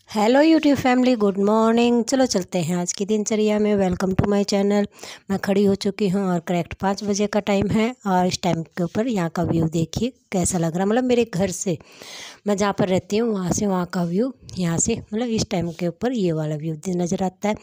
Hello YouTube family, good morning. चलो चलते हैं आज की दिनचर्या में। Welcome to my channel. मैं खड़ी हो चुकी हूँ और करेक्ट 5 बजे का टाइम है और इस टाइम के ऊपर यहाँ का व्यू देखिए कैसा लग रहा है। मतलब मेरे घर से, मैं जहाँ पर रहती हूँ वहाँ से वहाँ का व्यू, यहाँ से मतलब इस टाइम के ऊपर ये वाला व्यू नज़र आता है।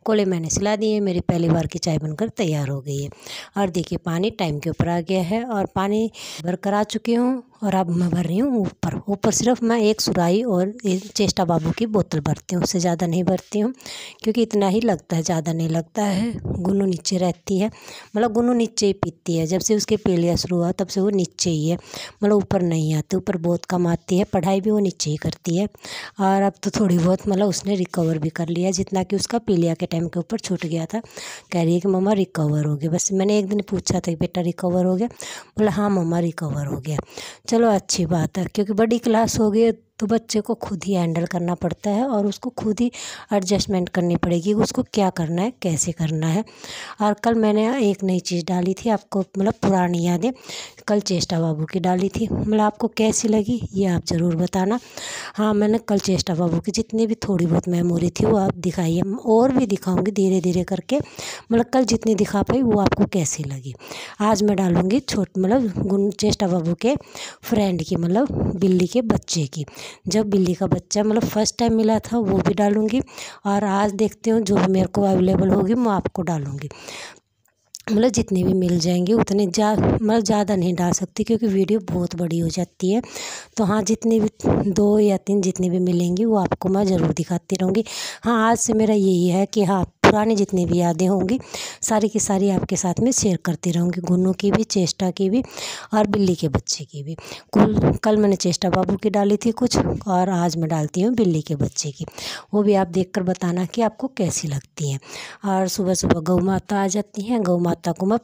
कोले मैंने सिला दिए, मेरी पहली बार की चाय बनकर तैयार हो गई है। और देखिए पानी टाइम के ऊपर आ गया है और पानी भर कर आ चुकी हूँ। और अब मैं भर रही हूँ ऊपर सिर्फ मैं एक सुराही और चेष्टा बाबू की बोतल भरती हूँ, उससे ज़्यादा नहीं भरती हूँ क्योंकि इतना ही लगता है, ज़्यादा नहीं लगता है। गुन्नू नीचे रहती है, मतलब गुन्नू नीचे ही पीती है। जब से उसके पीलिया शुरू हुआ तब से वो नीचे ही है, मतलब ऊपर नहीं आती, ऊपर बहुत कम आती है। पढ़ाई भी वो नीचे ही करती है। और अब तो थोड़ी बहुत मतलब उसने रिकवर भी कर लिया, जितना कि उसका पीलिया के टाइम के ऊपर छूट गया था। कह रही है कि मम्मा रिकवर हो गया। बस मैंने एक दिन पूछा था कि बेटा रिकवर हो गया? बोला हाँ मम्मा रिकवर हो गया। चलो अच्छी बात है, क्योंकि बड़ी क्लास हो गई तो बच्चे को खुद ही हैंडल करना पड़ता है और उसको खुद ही एडजस्टमेंट करनी पड़ेगी, उसको क्या करना है कैसे करना है। और कल मैंने एक नई चीज़ डाली थी आपको, मतलब पुरानी यादें कल चेष्टा बाबू की डाली थी। मतलब आपको कैसी लगी ये आप ज़रूर बताना। हाँ, मैंने कल चेष्टा बाबू की जितनी भी थोड़ी बहुत मेमोरी थी वो आप दिखाई है, और भी दिखाऊंगी धीरे धीरे करके। मतलब कल जितनी दिखा पाई वो आपको कैसी लगी। आज मैं डालूंगी मतलब चेष्टा बाबू के फ्रेंड की, मतलब बिल्ली के बच्चे की। जब बिल्ली का बच्चा मतलब फर्स्ट टाइम मिला था वो भी डालूंगी। और आज देखते हूँ जो भी मेरे को अवेलेबल होगी मैं आपको डालूंगी। मतलब जितनी भी मिल जाएंगी उतने मतलब ज़्यादा नहीं डाल सकती क्योंकि वीडियो बहुत बड़ी हो जाती है। तो हाँ, जितनी भी 2 या 3 जितनी भी मिलेंगी वो आपको मैं ज़रूर दिखाती रहूँगी। हाँ, आज से मेरा यही है कि हाँ, पुरानी जितनी भी यादें होंगी सारी की सारी आपके साथ में शेयर करती रहूँगी। गुन्नू की भी, चेष्टा की भी और बिल्ली के बच्चे की भी। कल मैंने चेष्टा बाबू की डाली थी कुछ, और आज मैं डालती हूँ बिल्ली के बच्चे की। वो भी आप देखकर बताना कि आपको कैसी लगती हैं। और सुबह सुबह गौ माता आ जाती हैं, गौ माता को मैं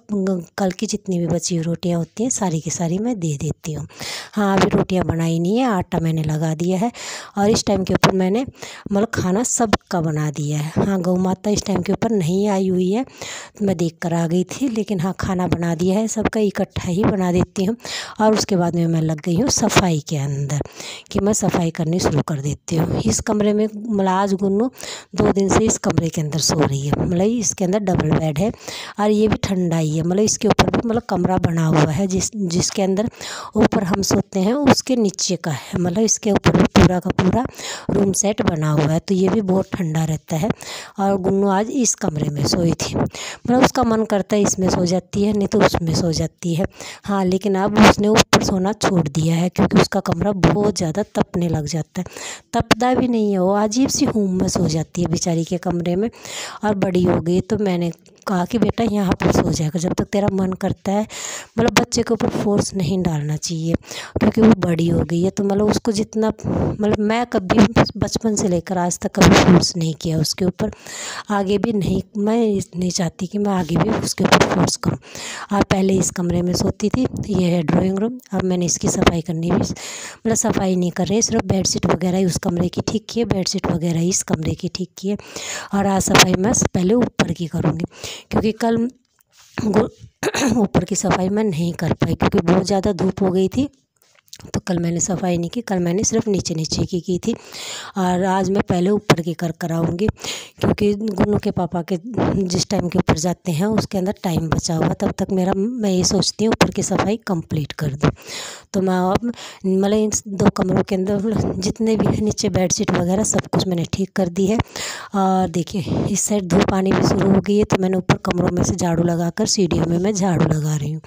कल की जितनी भी बची हुई रोटियां होती हैं सारी की सारी मैं दे देती हूँ। हाँ, अभी रोटियां बनाई नहीं है, आटा मैंने लगा दिया है। और इस टाइम के ऊपर मैंने मतलब खाना सबका बना दिया है। हाँ, गौ माता इस टाइम के ऊपर नहीं आई हुई है, मैं देख कर आ गई थी, लेकिन हाँ खाना बना दिया है, सबका इकट्ठा ही बना देती हूँ। और उसके बाद में मैं लग गई हूँ सफाई के अंदर, कि मैं सफाई करनी शुरू कर देती हूँ। इस कमरे में मतलब आज गुन्नू 2 दिन से इस कमरे के अंदर सो रही है। मतलब इसके अंदर डबल बेड है और ये भी ठंडा ही है। मतलब इसके ऊपर भी मतलब कमरा बना हुआ है जिसके अंदर ऊपर हम सोते हैं उसके नीचे का है। मतलब इसके ऊपर भी पूरा का पूरा रूम सेट बना हुआ है, तो ये भी बहुत ठंडा रहता है। और गुन्नू आज इस कमरे में सोई थी। मतलब उसका मन करता है इसमें सो जाती है, नहीं तो उसमें सो जाती है। हाँ, लेकिन अब उसने ऊपर सोना छोड़ दिया है क्योंकि उसका कमरा बहुत ज़्यादा तपने लग जाता है। तपता भी नहीं है, वो अजीब सी हूम में सो जाती है बेचारी के कमरे में। और बड़ी हो गई तो मैंने कहा कि बेटा यहाँ पर सो जाएगा जब तक तेरा मन करता है। मतलब बच्चे के ऊपर फोर्स नहीं डालना चाहिए क्योंकि वो बड़ी हो गई है। तो मतलब उसको जितना, मतलब मैं कभी बचपन से लेकर आज तक कभी फोर्स नहीं किया उसके ऊपर, आगे भी नहीं, मैं नहीं चाहती कि मैं आगे भी उसके ऊपर फोर्स करूँ। और पहले इस कमरे में सोती थी, ये है ड्राइंग रूम। अब मैंने इसकी सफाई करनी भी, मतलब सफाई नहीं कर रही, सिर्फ बेडशीट वगैरह ही उस कमरे की ठीक की है, बेडशीट वगैरह ही इस कमरे की ठीक की है। और आज सफाई मैं पहले ऊपर की करूँगी क्योंकि कल ऊपर की सफाई मैं नहीं कर पाई क्योंकि बहुत ज़्यादा धूप हो गई थी। तो कल मैंने सफाई नहीं की, कल मैंने सिर्फ नीचे नीचे की थी। और आज मैं पहले ऊपर की कर आऊँगी क्योंकि गुन्नू के पापा के जिस टाइम के ऊपर जाते हैं उसके अंदर टाइम बचा हुआ, तब तक मैं ये सोचती हूँ ऊपर की सफाई कंप्लीट कर दूँ। तो मैं अब मतलब इन 2 कमरों के अंदर जितने भी नीचे बेडशीट वगैरह सब कुछ मैंने ठीक कर दी है। और देखिए इस साइड धूप आनी भी शुरू हो गई है, तो मैंने ऊपर कमरों में से झाड़ू लगाकर सीढ़ियों में मैं झाड़ू लगा रही हूँ।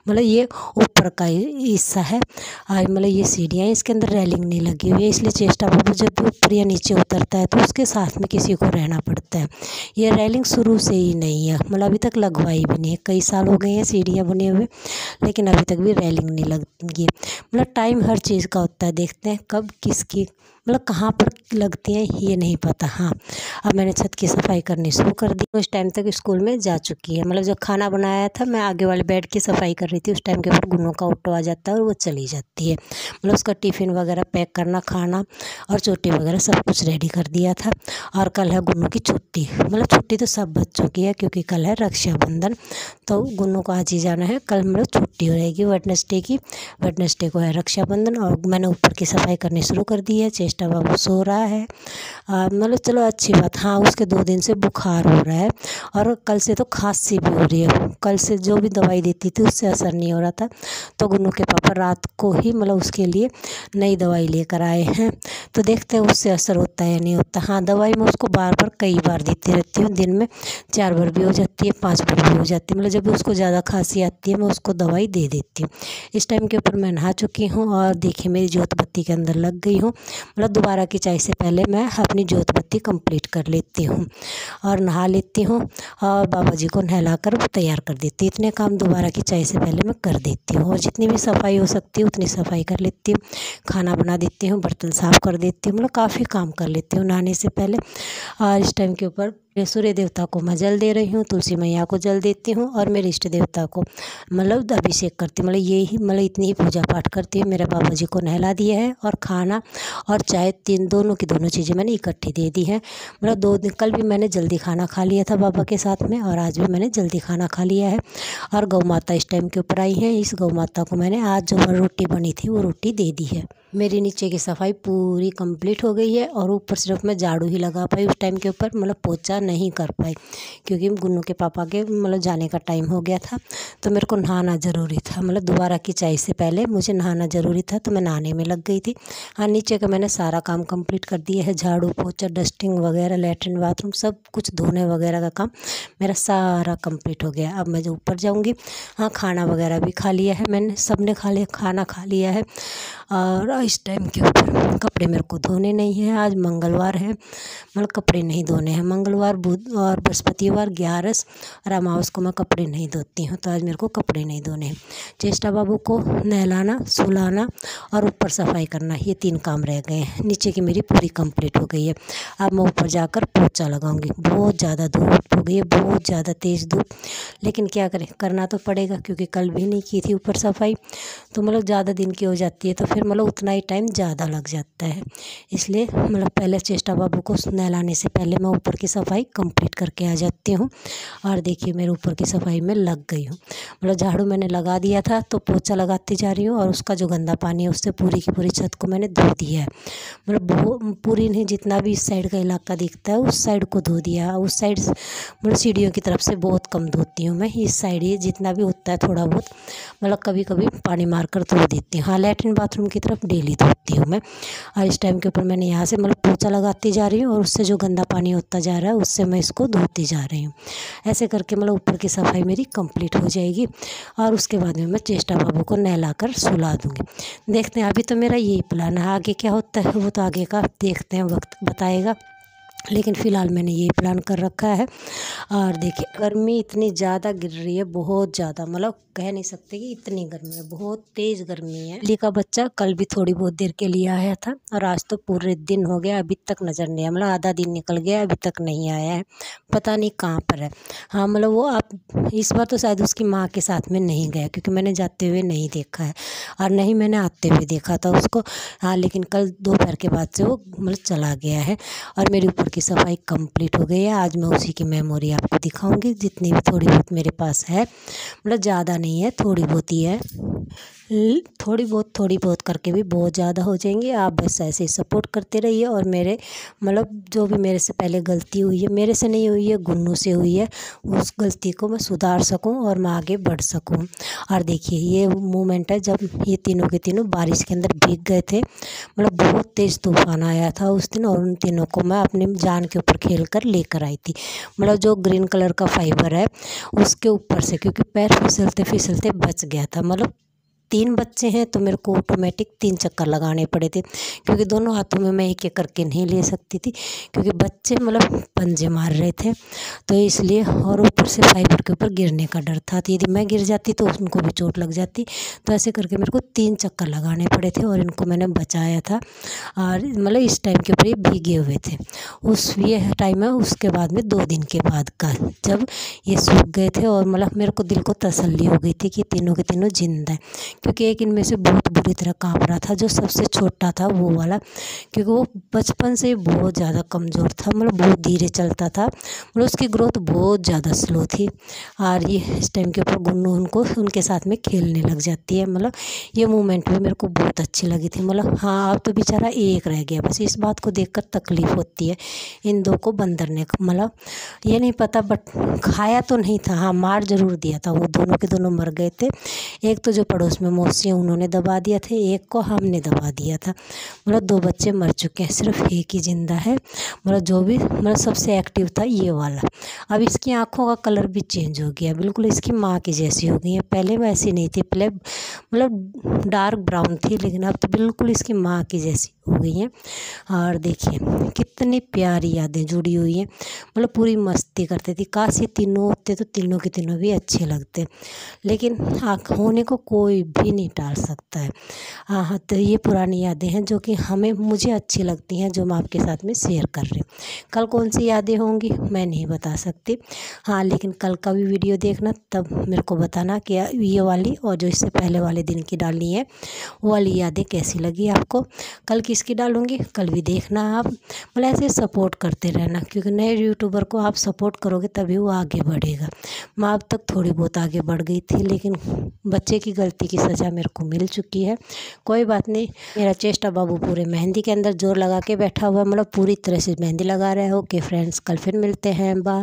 मतलब ये ऊपर का हिस्सा है और मतलब ये सीढ़ियाँ, इसके अंदर रेलिंग नहीं लगी हुई है, इसलिए चेष्टा बाबू जब भी ऊपर या नीचे उतरता है तो उसके साथ में किसी को रहना पड़ता है। ये रेलिंग शुरू से ही नहीं है, मतलब अभी तक लगवाई भी नहीं है, कई साल हो गए हैं सीढ़ियाँ बने हुए, लेकिन अभी तक भी रेलिंग नहीं लगी। मतलब टाइम हर चीज़ का होता है, देखते हैं कब किसकी मतलब कहाँ पर लगती हैं ये नहीं पता। हाँ, अब मैंने छत की सफाई करनी शुरू कर दी। उस टाइम तक स्कूल में जा चुकी है, मतलब जब खाना बनाया था मैं आगे वाले बेड की सफाई कर रही थी, उस टाइम के ऊपर गुन्नू का ऑटो आ जाता है और वो चली जाती है। मतलब उसका टिफ़िन वगैरह पैक करना, खाना और चोटी वगैरह सब कुछ रेडी कर दिया था। और कल है गुन्नू की छुट्टी, मतलब छुट्टी तो सब बच्चों की है क्योंकि कल है रक्षाबंधन, तो गुन्नू को आज ही जाना है। कल मतलब छुट्टी हो रहेगी वेडनेसडे की, वेडनेसडे को है रक्षाबंधन। और मैंने ऊपर की सफाई करनी शुरू कर दी है, चेष्टा बाबू सो रहा है मतलब चलो अच्छी बात। हाँ, उसके 2 दिन से बुखार हो रहा है और कल से तो खांसी भी हो रही है। कल से जो भी दवाई देती थी उससे असर नहीं हो रहा था, तो गुन्नू के पापा रात को ही मतलब उसके लिए नई दवाई लेकर आए हैं। तो देखते हैं उससे असर होता है या नहीं होता। हाँ, दवाई मैं उसको बार बार कई बार देती रहती हूँ, दिन में 4 बार भी हो जाती है, 5 बार भी हो जाती है। मतलब जब भी उसको ज़्यादा खांसी आती है मैं उसको दवाई दे देती हूँ। इस टाइम के ऊपर मैं नहा चुकी हूँ और देखिए मेरी जोत बत्ती के अंदर लग गई हूँ। मतलब दोबारा की चाय से पहले मैं अपनी जोत बत्ती कंप्लीट कर लेती हूँ और नहा लेती हूँ और बाबा जी को नहलाकर तैयार कर देती हूँ। इतने काम दोबारा की चाय से पहले मैं कर देती हूँ और जितनी भी सफाई हो सकती है उतनी सफाई कर लेती हूँ। खाना बना देती हूँ, बर्तन साफ़ कर देती हूँ, मतलब काफ़ी काम कर लेती हूँ नहाने से पहले। और इस टाइम के ऊपर सूर्य देवता को मैं जल दे रही हूँ, तुलसी मैया को जल देती हूँ और मेरे इष्ट देवता को मतलब अभिषेक करती हूँ। मतलब ये ही मतलब इतनी ही पूजा पाठ करती हूँ। मेरे बाबा जी को नहला दिया है और खाना और चाय दोनों की दोनों चीज़ें मैंने इकट्ठी दे दी हैं। मतलब 2 दिन कल भी मैंने जल्दी खाना खा लिया था बाबा के साथ में और आज भी मैंने जल्दी खाना खा लिया है। और गौ माता इस टाइम के ऊपर आई है, इस गौ माता को मैंने आज जो रोटी बनी थी वो रोटी दे दी है। मेरी नीचे की सफाई पूरी कंप्लीट हो गई है और ऊपर सिर्फ मैं झाड़ू ही लगा पाई उस टाइम के ऊपर, मतलब पोछा नहीं कर पाई क्योंकि गुन्नू के पापा के मतलब जाने का टाइम हो गया था, तो मेरे को नहाना ज़रूरी था। मतलब दोबारा की चाय से पहले मुझे नहाना ज़रूरी था, तो मैं नहाने में लग गई थी। हाँ, नीचे का मैंने सारा काम कंप्लीट कर दिया है, झाड़ू पोछा डस्टिंग वगैरह, लैट्रिन बाथरूम सब कुछ धोने वगैरह का काम मेरा सारा कंप्लीट हो गया। अब मैं जो ऊपर जाऊँगी। हाँ, खाना वगैरह भी खा लिया है मैंने, सबने खा लिया, खाना खा लिया है। और इस टाइम के ऊपर कपड़े मेरे को धोने नहीं हैं। आज मंगलवार है, मतलब कपड़े नहीं धोने हैं। मंगलवार, बुध और बृहस्पतिवार, ग्यारस और अमावस को मैं कपड़े नहीं धोती हूँ, तो आज मेरे को कपड़े नहीं धोने हैं। चेष्टा बाबू को नहलाना, सुलाना और ऊपर सफाई करना, ये 3 काम रह गए हैं। नीचे की मेरी पूरी कंप्लीट हो गई है। अब मैं ऊपर जाकर पोछा लगाऊंगी। बहुत ज़्यादा धूप हो गई है, बहुत ज़्यादा तेज़ धूप, लेकिन क्या करें, करना तो पड़ेगा क्योंकि कल भी नहीं की थी ऊपर सफाई, तो मतलब ज़्यादा दिन की हो जाती है तो फिर मतलब उतना ही टाइम ज़्यादा लग जाता है। इसलिए मतलब पहले चेष्टा बाबू को नहलाने से पहले मैं ऊपर की सफाई कंप्लीट करके आ जाती हूँ। और देखिए मेरे ऊपर की सफाई में लग गई हूँ। मतलब झाड़ू मैंने लगा दिया था तो पोछा लगाती जा रही हूँ और उसका जो गंदा पानी है उससे पूरी की पूरी छत को मैंने धो दिया है। मतलब पूरी नहीं, जितना भी इस साइड का इलाका दिखता है उस साइड को धो दिया। उस साइड मतलब सीढ़ियों की तरफ से बहुत कम धोती हूँ मैं, इस साइड ही जितना भी होता है थोड़ा बहुत मतलब कभी कभी पानी मार कर धो देती हूँ। हाँ, लैट्रिन बाथरूम की तरफ डेली धोती हूँ मैं। और इस टाइम के ऊपर मैंने यहाँ से मतलब पोछा लगाती जा रही हूँ और उससे जो गंदा पानी होता जा रहा है उससे मैं इसको धोती जा रही हूँ। ऐसे करके मतलब ऊपर की सफाई मेरी कंप्लीट हो जाएगी और उसके बाद में मैं चेष्टा बाबू को नहला कर सुला दूँगी। देखते हैं, अभी तो मेरा यही प्लान है, आगे क्या होता है वो तो आगे का देखते हैं, वक्त बताएगा। लेकिन फ़िलहाल मैंने ये प्लान कर रखा है। और देखिए गर्मी इतनी ज़्यादा गिर रही है, बहुत ज़्यादा, मतलब कह नहीं सकते कि इतनी गर्मी है, बहुत तेज़ गर्मी है। बिल्ली का बच्चा कल भी थोड़ी बहुत देर के लिए आया था और आज तो पूरे दिन हो गया, अभी तक नज़र नहीं आया। मतलब आधा दिन निकल गया, अभी तक नहीं आया है, पता नहीं कहाँ पर है। हाँ, मतलब वो आप इस बार तो शायद उसकी माँ के साथ में नहीं गया क्योंकि मैंने जाते हुए नहीं देखा है और नहीं मैंने आते हुए देखा था उसको। हाँ, लेकिन कल दोपहर के बाद से वो मतलब चला गया है और मेरे ऊपर की सफाई कंप्लीट हो गई है। आज मैं उसी की मेमोरी आपको दिखाऊंगी, जितनी भी थोड़ी बहुत मेरे पास है, मतलब ज़्यादा नहीं है, थोड़ी बहुत ही है। थोड़ी बहुत करके भी बहुत ज़्यादा हो जाएंगी। आप बस ऐसे ही सपोर्ट करते रहिए और मेरे मतलब जो भी मेरे से पहले गलती हुई है, मेरे से नहीं हुई है, गुन्नू से हुई है, उस गलती को मैं सुधार सकूं और मैं आगे बढ़ सकूं। और देखिए ये मोमेंट है जब ये तीनों के तीनों बारिश के अंदर भीग गए थे। मतलब बहुत तेज़ तूफान आया था उस दिन और उन तीनों को मैं अपने जान के ऊपर खेल कर लेकर आई थी। मतलब जो ग्रीन कलर का फाइबर है उसके ऊपर से, क्योंकि पैर फिसलते फिसलते बच गया था। मतलब 3 बच्चे हैं तो मेरे को ऑटोमेटिक 3 चक्कर लगाने पड़े थे क्योंकि दोनों हाथों में मैं एक करके नहीं ले सकती थी क्योंकि बच्चे मतलब पंजे मार रहे थे, तो इसलिए। और ऊपर से फाइबर के ऊपर गिरने का डर था, तो यदि मैं गिर जाती तो उनको भी चोट लग जाती, तो ऐसे करके मेरे को 3 चक्कर लगाने पड़े थे और इनको मैंने बचाया था। और मतलब इस टाइम के ऊपर ये भीगे हुए थे, ये टाइम है उसके बाद में 2 दिन के बाद का, जब ये सूख गए थे और मतलब मेरे को दिल को तसल्ली हो गई थी कि तीनों के तीनों जिंदा है क्योंकि एक इनमें से बहुत बुरी तरह काँप रहा था, जो सबसे छोटा था वो वाला, क्योंकि वो बचपन से बहुत ज़्यादा कमज़ोर था, मतलब बहुत धीरे चलता था, मतलब उसकी ग्रोथ बहुत ज़्यादा स्लो थी। और ये इस टाइम के ऊपर गुन्नू उनको उनके साथ में खेलने लग जाती है। मतलब ये मूवमेंट भी मेरे को बहुत अच्छी लगी थी। मतलब हाँ, अब तो बेचारा एक रह गया, बस इस बात को देखकर तकलीफ़ होती है इन दो को बंदर ने। मतलब ये नहीं पता, बट खाया तो नहीं था, हाँ मार ज़रूर दिया था। वो दोनों के दोनों मर गए थे। एक तो जो पड़ोस में मौसी हैं उन्होंने दबा दिया था, एक को हमने दबा दिया था। मतलब 2 बच्चे मर चुके हैं, सिर्फ एक ही जिंदा है। मतलब जो भी मतलब सबसे एक्टिव था ये वाला। अब इसकी आँखों का कलर भी चेंज हो गया, बिल्कुल इसकी माँ की जैसी हो गई है। पहले वैसी नहीं थी, पहले मतलब डार्क ब्राउन थी, लेकिन अब तो बिल्कुल इसकी माँ की जैसी हो गई हैं। और देखिए कितनी प्यारी यादें जुड़ी हुई हैं। मतलब पूरी मस्ती करते थे। काश ये तीनों होते तो तीनों के तीनों भी अच्छे लगते, लेकिन होने को कोई भी नहीं टाल सकता है। हाँ, तो ये पुरानी यादें हैं जो कि मुझे अच्छी लगती हैं, जो मैं आपके साथ में शेयर कर रही हूँ। कल कौन सी यादें होंगी मैं नहीं बता सकती। हाँ, लेकिन कल का भी वीडियो देखना, तब मेरे को बताना कि ये वाली और जो इससे पहले वाले दिन की डाली है वो वाली यादें कैसी लगी आपको। कल किसकी डालूँगी कल भी देखना आप। मतलब ऐसे सपोर्ट करते रहना, क्योंकि नए यूट्यूबर को आप सपोर्ट करोगे तभी वो आगे बढ़ेगा। मैं अब तक थोड़ी बहुत आगे बढ़ गई थी, लेकिन बच्चे की गलती की सज़ा मेरे को मिल चुकी है। कोई बात नहीं, मेरा चेष्टा बाबू पूरे मेहंदी के अंदर जोर लगा के बैठा हुआ है, मतलब पूरी तरह से मेहंदी लगा रहा है। ओके फ्रेंड्स, कल फिर मिलते हैं, बाय।